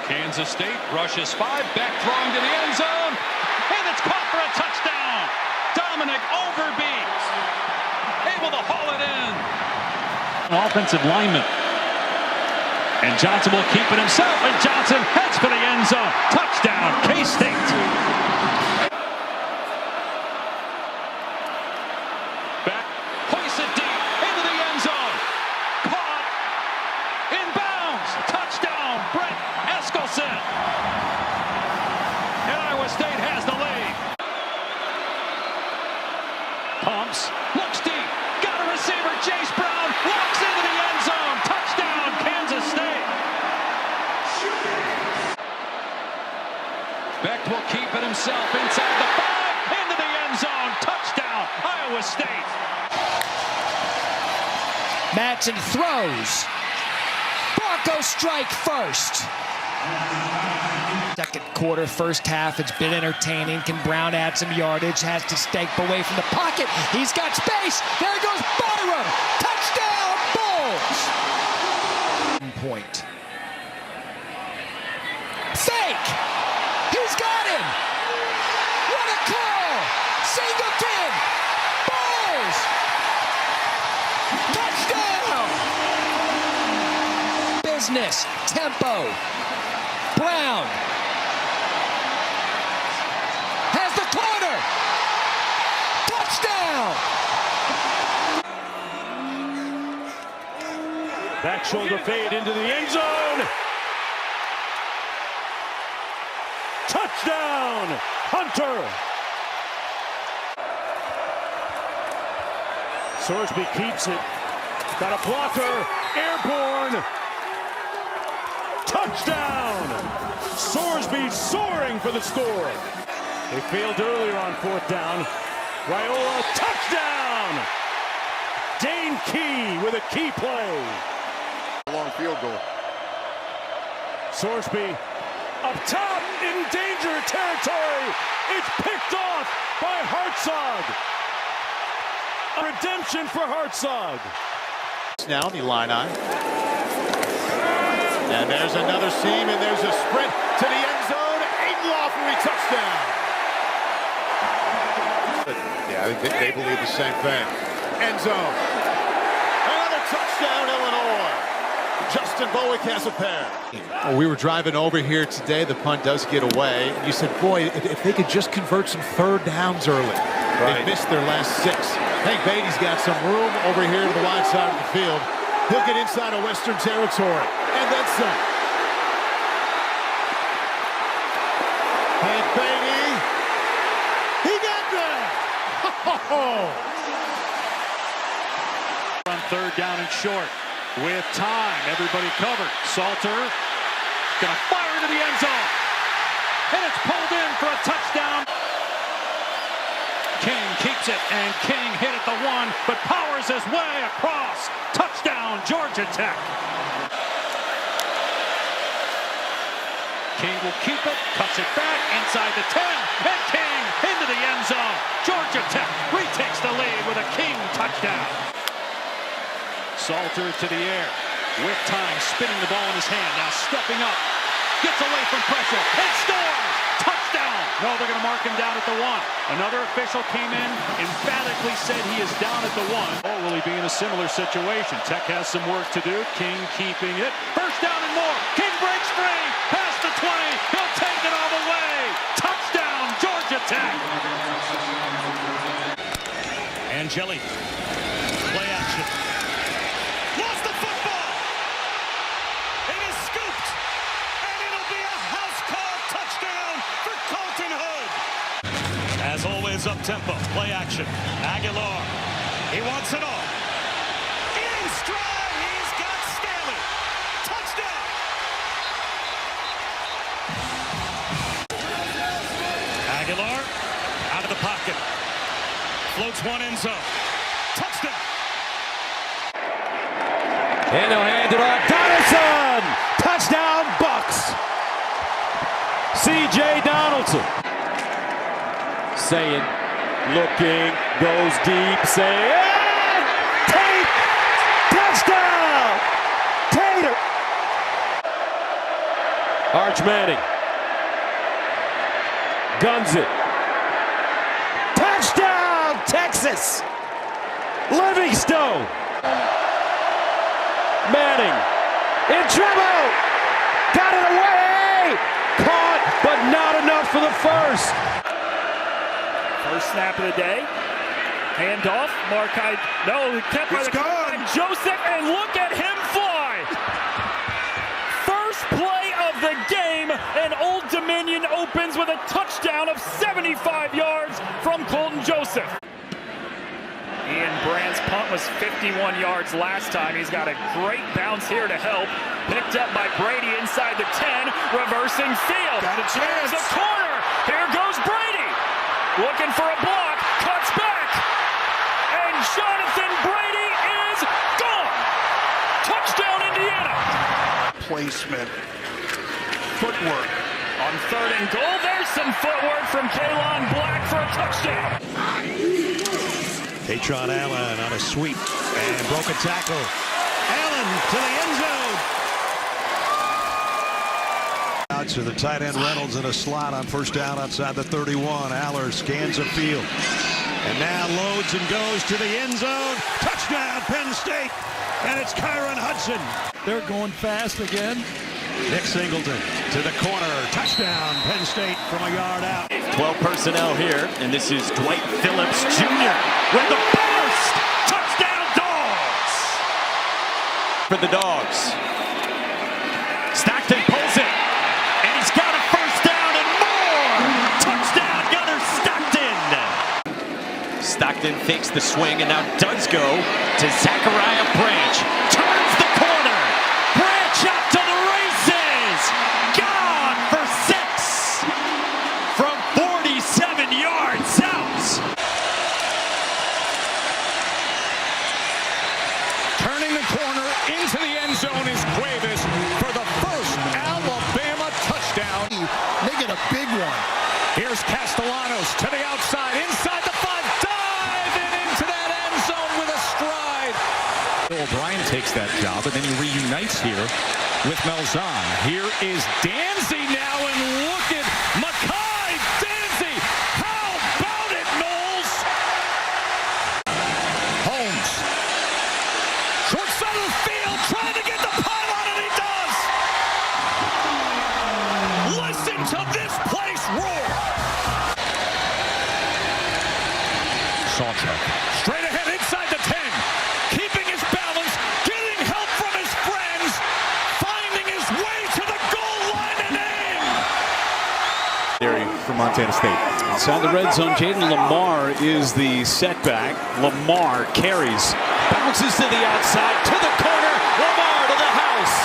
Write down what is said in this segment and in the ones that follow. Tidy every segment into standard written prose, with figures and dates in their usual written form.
Kansas State rushes 5, back throwing to the end zone, and it's caught for a touchdown. Dominic Overbeek able to haul it in. Offensive lineman. And Johnson will keep it himself, and Johnson heads for the end zone. Touchdown, K-State. Back, hoisted deep into the end zone. Caught, inbounds, touchdown, Brett Eskelsen. And Iowa State has the lead. Pumps, looks deep, got a receiver, Chase Brown, walks into the end zone. Touchdown, Kansas State. Becht will keep it himself inside the 5, into the end zone. Touchdown, Iowa State. Madsen throws. Broncos strike first. Second quarter, first half, it's been entertaining. Can Brown add some yardage? Has to stake away from the pocket. He's got space. There goes Byrum. Touchdown, Bulls. Point. Fake. He's got him. What a call. Singleton. Bulls. Touchdown. Business. Tempo. Brown has the corner. Touchdown. Back shoulder fade into the end zone. Touchdown, Hunter. Sorsby keeps it. Got a blocker. Airborne. Touchdown! Sorsby soaring for the score. They failed earlier on 4th down. Raiola, touchdown! Dane Key with a key play. Long field goal. Sorsby up top in danger territory. It's picked off by Hartzog. A redemption for Hartzog. Now the Illini. And there's another seam, and there's a sprint to the end zone. Aiden Lawfrey, touchdown. Yeah, they believe the same thing. End zone. Another touchdown, Illinois. Justin Bowick has a pair. Oh, we were driving over here today. The punt does get away. You said, boy, if they could just convert some 3rd downs early. Right. They missed their last 6. Hank Beatty's got some room over here to the wide side of the field. He'll get inside of Western Territory. And then some. Hank Beatty. He got there. On 3rd down and short. With time. Everybody covered. Salter gonna fire into the end zone. And it's pulled in for a touchdown. King keeps it, and King hit at the 1, but powers his way across. Touchdown, Georgia Tech. King will keep it, cuts it back inside the 10, and King into the end zone. Georgia Tech retakes the lead with a King touchdown. Salter to the air, with time, spinning the ball in his hand, now stepping up, gets away from pressure, and scores! Touchdown! No, they're going to mark him down at the 1. Another official came in, emphatically said he is down at the 1. Or will he be in a similar situation? Tech has some work to do. King keeping it. First down and more. King breaks free. Past the 20. He'll take it all the way. Touchdown, Georgia Tech. Angeli. Play action. Lost the football. It is scooped. And it'll be a house call touchdown for Colton Hood. As always, up tempo. Play action. Aguilar. He wants it all. In stride. He's got Stanley. Touchdown. Aguilar out of the pocket. Floats one end zone. Touchdown. And they'll hand it off. Donaldson! Touchdown, Bucks! C.J. Donaldson. Saying, looking, goes deep, saying, Tate! Touchdown! Tater! Arch Manning guns it. Touchdown, Texas! Livingstone. Manning in trouble. Got it away. Caught, but not enough for the first. First snap of the day. Handoff. Markai. No, kept by the gone. Joseph, and look at him fly. First play of the game, and Old Dominion opens with a touchdown of 75 yards from Colton Joseph. Ian Brand's punt was 51 yards last time. He's got a great bounce here to help. Picked up by Brady inside the 10, reversing field. Got a chance. The corner. Here goes Brady. Looking for a block. Cuts back. And Jonathan Brady is gone. Touchdown, Indiana. Placement. Footwork. On 3rd and goal, there's some footwork from Kalon Black for a touchdown. Patron Allen on a sweep and broken tackle. Allen to the end zone. Out to the tight end Reynolds in a slot on first down outside the 31. Aller scans the field and now loads and goes to the end zone. Touchdown Penn State, and it's Kyron Hudson. They're going fast again. Nick Singleton to the corner. Touchdown Penn State from a yard out. 12 personnel here, and this is Dwight Phillips Jr. with the first touchdown Dogs. For the Dogs. Stockton pulls it, and he's got a first down and more. Touchdown Gunner Stockton. Stockton fakes the swing and now does go to Zachariah Branch. Turns the corner. Branch out to the races. Gone for 6 from 47 yards out. Turning the corner into the end zone is Cuevas for the first Alabama touchdown. Make it a big one. Here's Castellanos to the outside, inside the 5, diving into that end zone with a stride. O'Brien takes that job, and then he reunites here with Malzahn. Here is Danzy now, and look at Makai Danzy. How about it, Knowles? Holmes. Short side of the field, trying to get the pylon, and he does. Listen to this place roar. Salter. Straight ahead inside the 10. Keeping his balance, getting help from his friends, finding his way to the goal line and in. From Montana State. Inside the red zone, Jaden Lamar is the setback. Lamar carries, bounces to the outside, to the corner. Lamar to the house.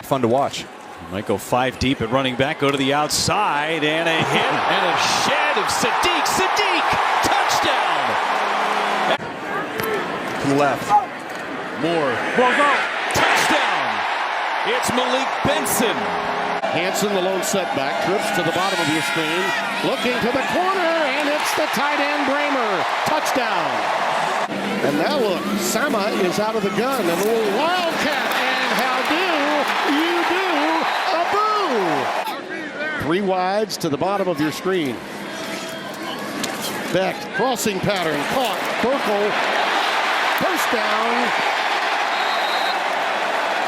Fun to watch. Might go 5 deep at running back, go to the outside, and a hit and a shed of Sadiq. Sadiq, touchdown. To the left. Moore. Touchdown. It's Malik Benson. Hanson, the lone setback, trips to the bottom of your screen, looking to the corner, and it's the tight end Bramer. Touchdown. And now look, Sama is out of the gun, and a little wildcat, and how do you do a boo? 3 wides to the bottom of your screen. Beck, crossing pattern, caught, Burkle, first down.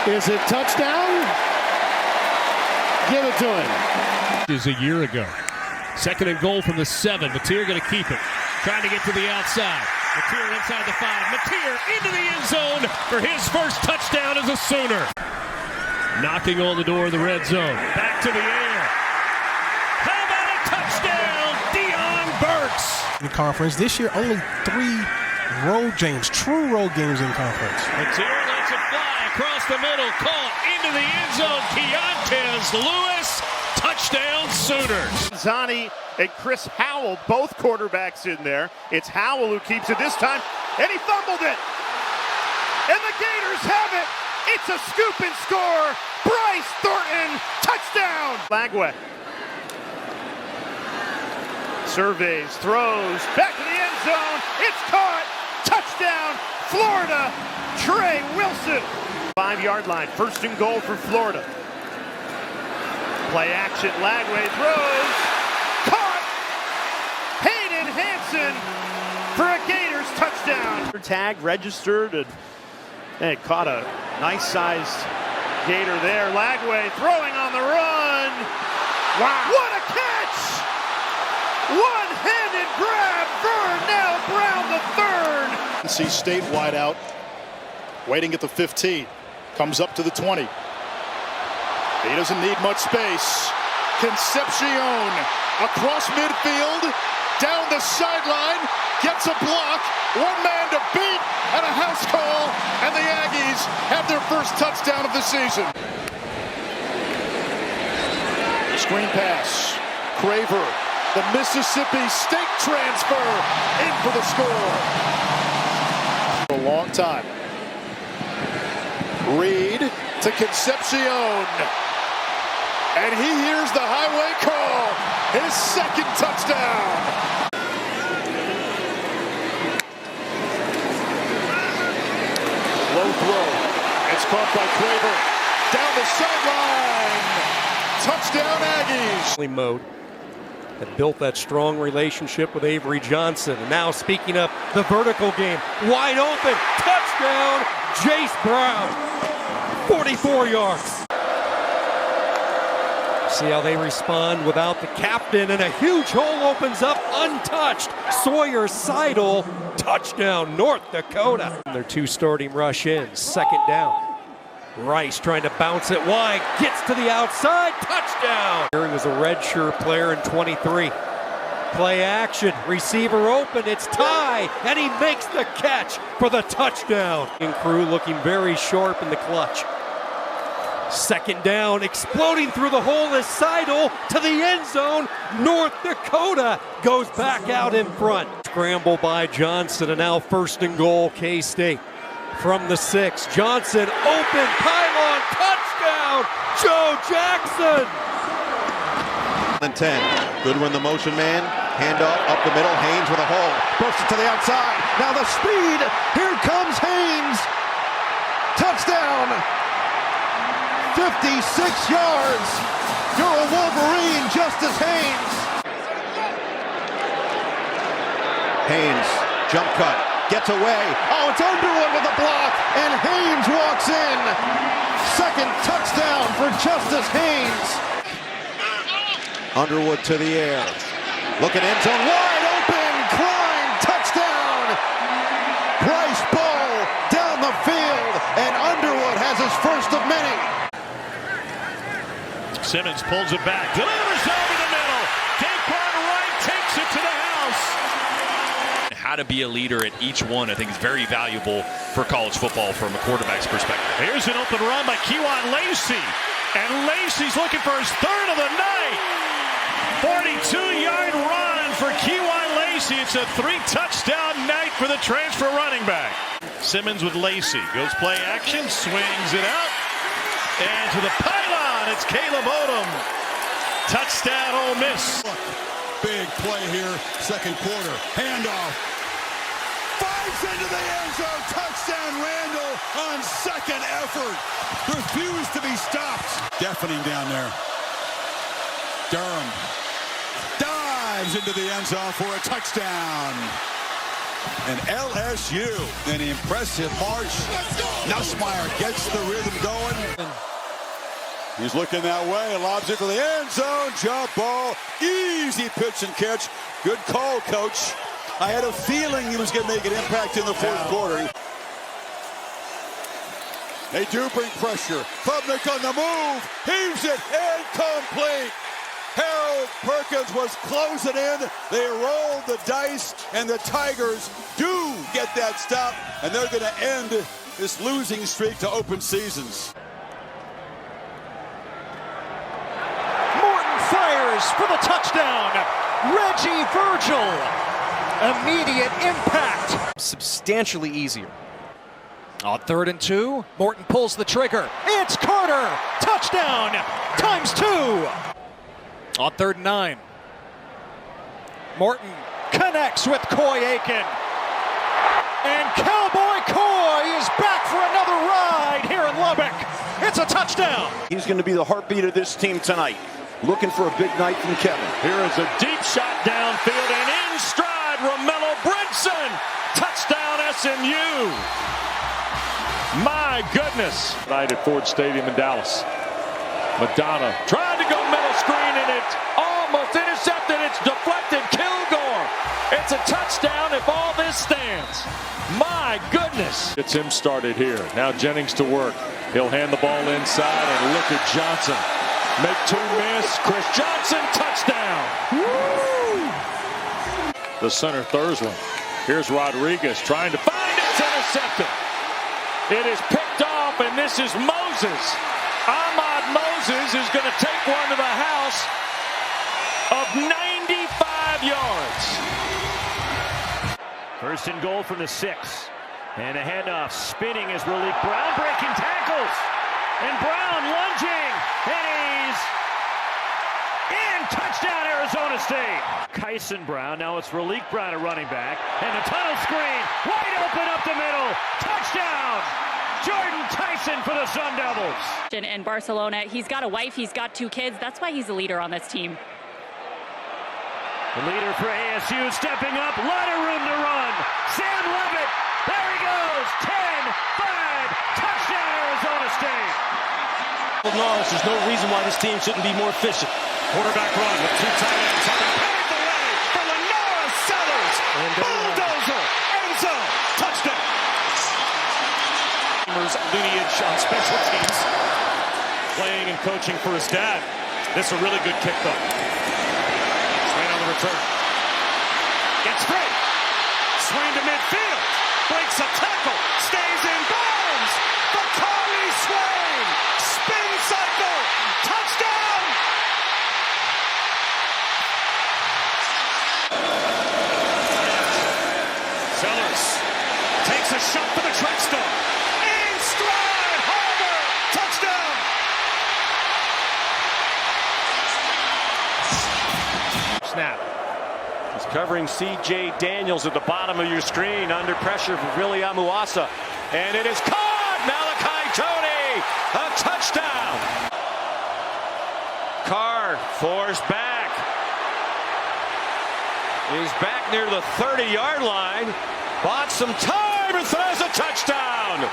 Is it touchdown? Give it to him. Is a year ago. 2nd and goal from the 7. Mateer going to keep it. Trying to get to the outside. Mateer inside the 5. Mateer into the end zone for his first touchdown as a Sooner. Knocking on the door of the red zone. Back to the air. How about a touchdown, Deion Burks? In conference this year, only 3 road games, true road games in conference. Mateer lets it fly across the middle. Caught into the end zone. Keontez Lewis. Touchdown Sooners. Zani and Chris Howell, both quarterbacks in there. It's Howell who keeps it this time, and he fumbled it. And the Gators have it. It's a scoop and score. Bryce Thornton, touchdown. Lagway surveys, throws, back to the end zone. It's caught. Touchdown, Florida. Trey Wilson. 5-yard line, 1st and goal for Florida. Play action, Lagway throws. Caught! Hayden Hansen for a Gators touchdown. Tag registered and they caught a nice-sized Gator there. Lagway throwing on the run. Wow! What a catch! One-handed grab. Vernell Brown the third. NC State wide out, waiting at the 15. Comes up to the 20. He doesn't need much space. Concepcion across midfield, down the sideline, gets a block, one man to beat, and a house call, and the Aggies have their first touchdown of the season. Screen pass, Craver, the Mississippi State transfer, in for the score. For a long time. Reed to Concepcion. And he hears the highway call. His second touchdown. Low throw. It's caught by Craver. Down the sideline. Touchdown Aggies. Mode that built that strong relationship with Avery Johnson. And now speaking of the vertical game, wide open, touchdown, Jace Brown, 44 yards. See how they respond without the captain, and a huge hole opens up untouched. Sawyer Seidel, touchdown, North Dakota. Their two starting rush ins, second down. Rice trying to bounce it wide, gets to the outside, touchdown. He was a redshirt player in 23. Play action, receiver open, it's Ty, and he makes the catch for the touchdown. And Crew looking very sharp in the clutch. Second down, exploding through the hole is Seidel to the end zone. North Dakota goes back out in front. Scramble by Johnson, and now first and goal, K-State. From the 6, Johnson, open, pylon, touchdown, Joe Jackson. And 10, Goodwin the motion man, handoff up the middle, Haynes with a hole, bursts it to the outside, now the speed, here comes Haynes, touchdown, 56 yards, you're a Wolverine, Justice Haynes. Haynes, jump cut. Gets away. Oh, it's Underwood with a block, and Haynes walks in. Second touchdown for Justice Haynes. Underwood to the air. Looking end zone, wide open. Klein, touchdown. Bryce Ball down the field, and Underwood has his first of many. Simmons pulls it back, delivers over the middle. Daquan Wright takes it to the house. How to be a leader at each one, I think, is very valuable for college football from a quarterback's perspective. Here's an open run by Kewan Lacey, and Lacey's looking for his third of the night. 42-yard run for Kewan Lacey. It's a 3-touchdown night for the transfer running back. Simmons with Lacey, goes play action, swings it out, and to the pylon, it's Caleb Odom. Touchdown, Ole Miss. Big play here, second quarter. Handoff. Fires into the end zone. Touchdown, Randall on second effort. Refused to be stopped. Deafening down there. Durham dives into the end zone for a touchdown. And LSU, an impressive march. Nussmeier gets the rhythm going. He's looking that way, lobs it to the end zone, jump ball, easy pitch and catch. Good call, coach. I had a feeling he was going to make an impact in the fourth quarter. They do bring pressure. Klubnik on the move, heaves it, incomplete. Harold Perkins was closing in. They rolled the dice, and the Tigers do get that stop, and they're going to end this losing streak to open seasons. For the touchdown, Reggie Virgil. Immediate impact. Substantially easier. On 3rd and 2, Morton pulls the trigger. It's Carter. Touchdown. ×2. On 3rd and 9, Morton connects with Coy Aiken. And Cowboy Coy is back for another ride here in Lubbock. It's a touchdown. He's going to be the heartbeat of this team tonight. looking for a big night from Kevin. Here is a deep shot downfield and in stride, Romello Brinson. Touchdown SMU. My goodness. Tonight at Ford Stadium in Dallas. Madonna tried to go middle screen and it's almost intercepted. It's deflected. Kilgore. It's a touchdown if all this stands. My goodness. It's him started here. Now Jennings to work. He'll hand the ball inside and look at Johnson. Make two miss. Chris Johnson, touchdown. Woo! The center Thursland. Here's Rodriguez trying to find it. It's intercepted. It is picked off, and this is Moses. Ahmad Moses is going to take one to the house of 95 yards. First and goal from the 6. And a handoff. Spinning is Raleek Brown breaking tackles. And Brown lunging. And he's in. Touchdown, Arizona State. Kyson Brown. Now it's Raleek Brown, a running back. And a tunnel screen. Wide open up the middle. Touchdown. Jordan Tyson for the Sun Devils. In Barcelona, he's got a wife, he's got 2 kids. That's why he's a leader on this team. The leader for ASU stepping up. Lot of room to run. Sam Levitt. There he goes. 10-5. Touchdown, Arizona State. Norris, there's no reason why this team shouldn't be more efficient. Quarterback run with 2 tight ends. Paved the way for Lenora Sellers. Bulldozer. End zone. Touchdown. Lineage on special teams. Playing and coaching for his dad. This is a really good kick, though. Straight on the return. Gets free. Swing to midfield. Breaks a tackle. Stays in bounds. Bakari Swain. Spin cycle. Touchdown. Sellers takes a shot for the Treadstone. In stride. Harbor. Touchdown. Snap. He's covering C.J. Daniels at the bottom of your screen under pressure from Willie Amuasa. And it is caught! Malachi Tony! A touchdown! Carr forced back. He's back near the 30-yard line. Bought some time and throws a touchdown!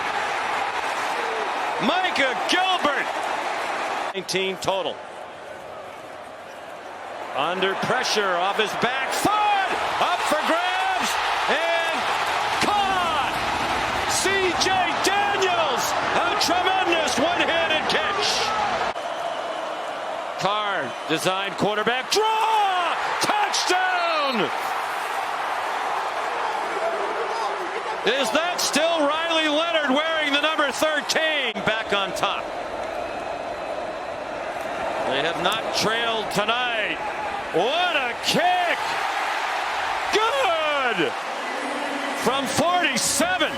Micah Gilbert! 19 total. Under pressure off his back foot, up for grabs, and caught! C.J. Daniels, a tremendous one-handed catch. Carr, designed quarterback draw, touchdown! Is that still Riley Leonard wearing the number 13? Back on top. They have not trailed tonight. What a kick! Good! From 47.